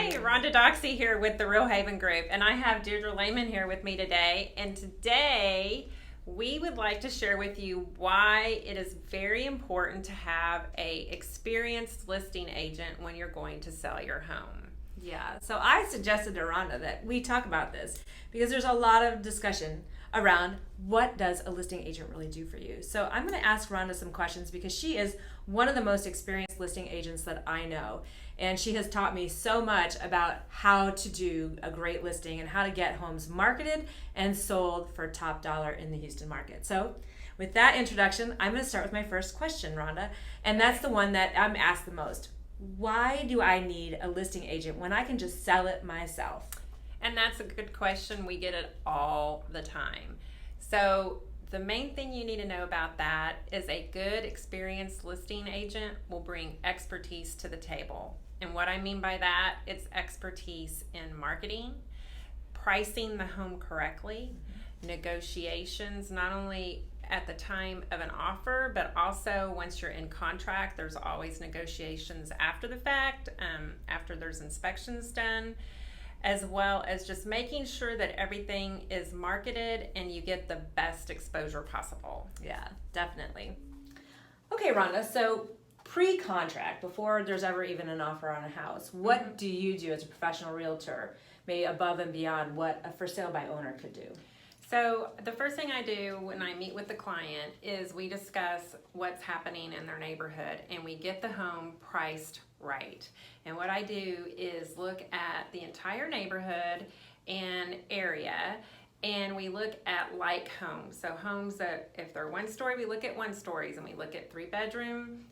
Hi, Rhonda Doxey here with the Real Haven Group, and I have Deirdre Lehman here with me today. And today we would like to share with you why it is very important to have a experienced listing agent when you're going to sell your home. Yeah, so I suggested to Rhonda that we talk about this because there's a lot of discussion around what does a listing agent really do for you. So I'm going to ask Rhonda some questions because she is one of the most experienced listing agents that I know. And she has taught me so much about how to do a great listing and how to get homes marketed and sold for top dollar in the Houston market. So with that introduction, I'm going to start with my first question, Rhonda. And that's the one that I'm asked the most. Why do I need a listing agent when I can just sell it myself? And that's a good question. We get it all the time. So the main thing you need to know about that is a good experienced listing agent will bring expertise to the table. And what I mean by that, it's expertise in marketing, pricing the home correctly, negotiations, not only at the time of an offer, but also once you're in contract, there's always negotiations after the fact, after there's inspections done, as well as just making sure that everything is marketed and you get the best exposure possible. Yeah, definitely. Okay, Rhonda, so pre-contract, before there's ever even an offer on a house, what do you do as a professional realtor, maybe above and beyond what a for sale by owner could do? So the first thing I do when I meet with the client is we discuss what's happening in their neighborhood and we get the home priced right. And what I do is look at the entire neighborhood and area, and we look at like homes. So homes that if they're one story, we look at one stories, and we look at three bedrooms.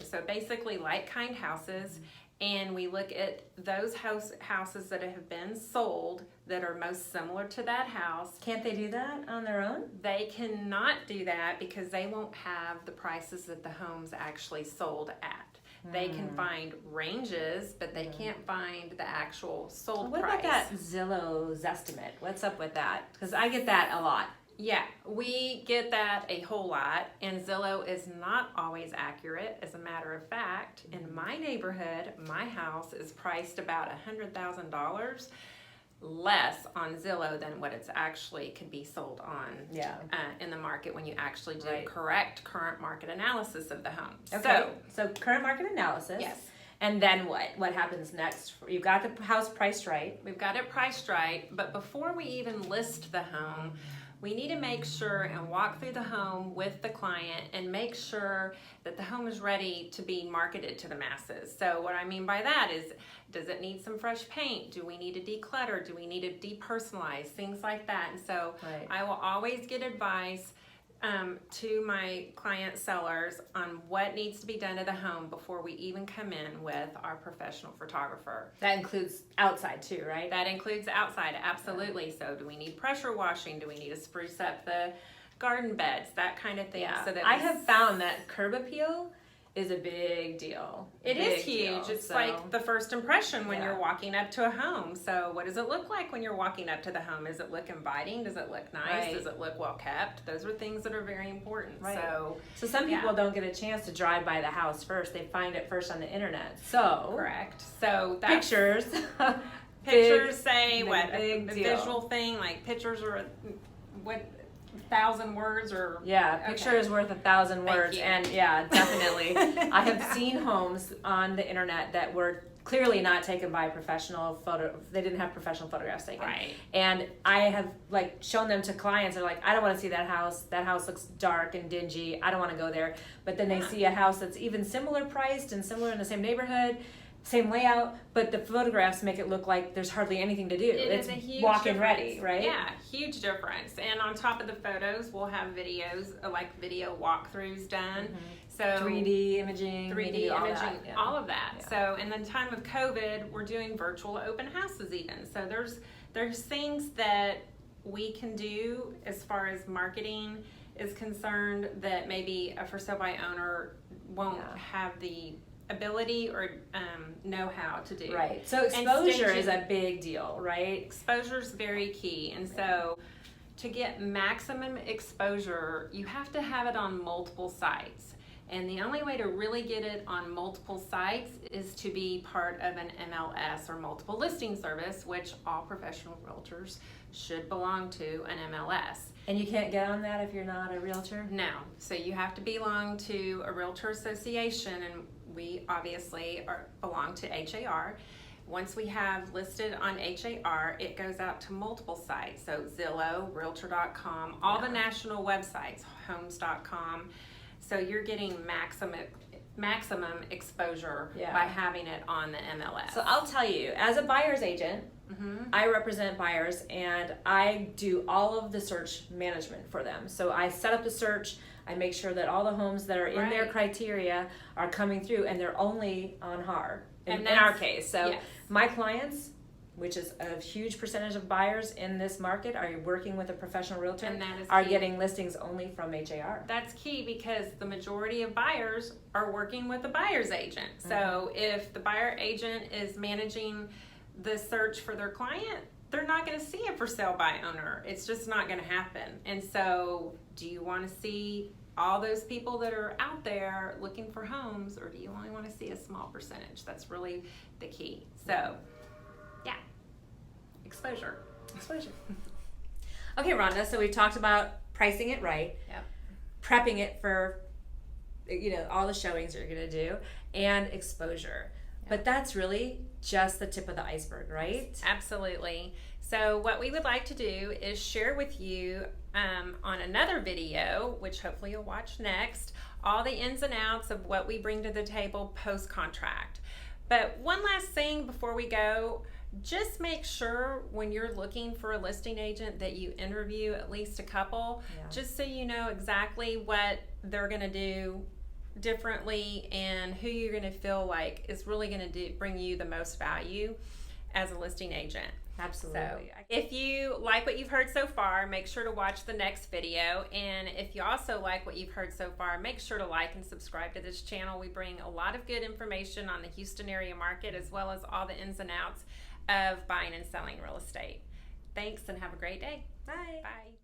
So basically like kind houses. And we look at those houses that have been sold that are most similar to that house. Can't they do that on their own? They cannot do that because they won't have the prices that the homes actually sold at. They can find ranges, but they can't find the actual sold What price. about that Zillow's estimate? What's up with that? Because I get that a lot. Yeah, we get that a whole lot, and Zillow is not always accurate. As a matter of fact, in my neighborhood, my house is priced about $100,000 less on Zillow than what it's actually could be sold on in the market when you actually do correct current market analysis of the home. Okay. So current market analysis. Yes. And then what? What happens next? You've got the house priced right. We've got it priced right, but before we even list the home, we need to make sure and walk through the home with the client and make sure that the home is ready to be marketed to the masses. So what I mean by that is, does it need some fresh paint? Do we need to declutter? Do we need to depersonalize? Things like that. And so I will always get advice to my client sellers on what needs to be done to the home before we even come in with our professional photographer. That includes outside too, right? That includes outside, absolutely. So do we need pressure washing? Do we need to spruce up the garden beds? That kind of thing. Yeah. So that I have found that curb appeal is a big deal. It is huge. It's like the first impression when you're walking up to a home. So what does it look like when you're walking up to the home? Does it look inviting? Does it look nice? Does it look well kept? Those are things that are very important. Right. So some people don't get a chance to drive by the house first. They find it first on the internet. So correct. So that's, pictures. Pictures say what? Big a deal. visual thing, like pictures are what? 1,000 words or picture is worth 1,000 words. you. And yeah, definitely. I have seen homes on the internet that were clearly not taken by a professional photo. They didn't have professional photographs taken. Right. And I have shown them to clients. They're like, I don't want to see that house. That house looks dark and dingy. I don't want to go there. But then they see a house that's even similar priced and similar in the same neighborhood, same layout, but the photographs make it look like there's hardly anything to do. It's a huge walk-in difference. ready, right? Yeah, huge difference. And on top of the photos, we'll have videos, like video walkthroughs done. So 3D imaging, all of that. Yeah. So in the time of COVID, we're doing virtual open houses even. So there's things that we can do as far as marketing is concerned that maybe a for sale by owner won't have the ability or know-how to do. Right. So exposure is a big deal, right? Exposure is very key. And so to get maximum exposure, you have to have it on multiple sites. And the only way to really get it on multiple sites is to be part of an MLS or multiple listing service, which all professional realtors should belong to an MLS. And you can't get on that if you're not a realtor? No. So you have to belong to a realtor association, and we obviously belong to HAR. Once we have listed on HAR, it goes out to multiple sites. So Zillow, Realtor.com, all the national websites, Homes.com. So you're getting maximum exposure by having it on the MLS. So I'll tell you, as a buyer's agent, I represent buyers and I do all of the search management for them. So I set up the search, I make sure that all the homes that are in their criteria are coming through, and they're only on HAR in our case. So my clients, which is a huge percentage of buyers in this market, are working with a professional realtor, and that is are key. Getting listings only from HAR. That's key because the majority of buyers are working with a buyer's agent. So if the buyer agent is managing the search for their client, they're not going to see a for sale by owner. It's just not going to happen. And so do you want to see all those people that are out there looking for homes, or do you only want to see a small percentage? That's really the key. So yeah, exposure. Okay, Rhonda, so we talked about pricing it right, prepping it for all the showings you're going to do, and exposure. But that's really just the tip of the iceberg, right? Absolutely. So what we would like to do is share with you on another video, which hopefully you'll watch next, all the ins and outs of what we bring to the table post-contract. But one last thing before we go, just make sure when you're looking for a listing agent that you interview at least a couple, just so you know exactly what they're going to do differently and who you're going to feel like is really going to bring you the most value as a listing agent. Absolutely. So if you like what you've heard so far, make sure to watch the next video. And if you also like what you've heard so far, make sure to like and subscribe to this channel. We bring a lot of good information on the Houston area market, as well as all the ins and outs of buying and selling real estate. Thanks, and have a great day. Bye. Bye.